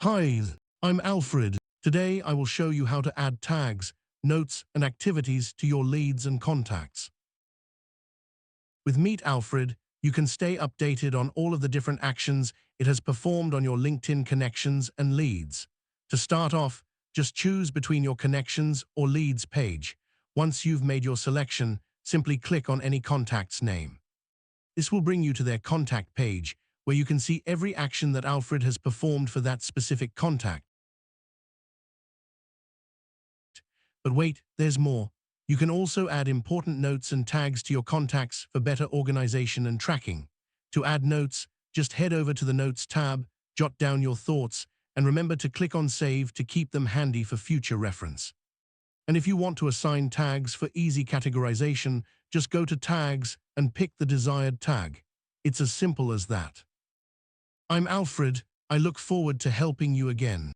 Hi, I'm Alfred. Today I will show you how to add tags, notes, and activities to your leads and contacts. With Meet Alfred, you can stay updated on all of the different actions it has performed on your LinkedIn connections and leads. To start off, just choose between your connections or leads page. Once you've made your selection, simply click on any contact's name. This will bring you to their contact page, where you can see every action that Alfred has performed for that specific contact. But wait, there's more. You can also add important notes and tags to your contacts for better organization and tracking. To add notes, just head over to the Notes tab, jot down your thoughts, and remember to click on Save to keep them handy for future reference. And if you want to assign tags for easy categorization, just go to Tags and pick the desired tag. It's as simple as that. I'm Alfred. I look forward to helping you again.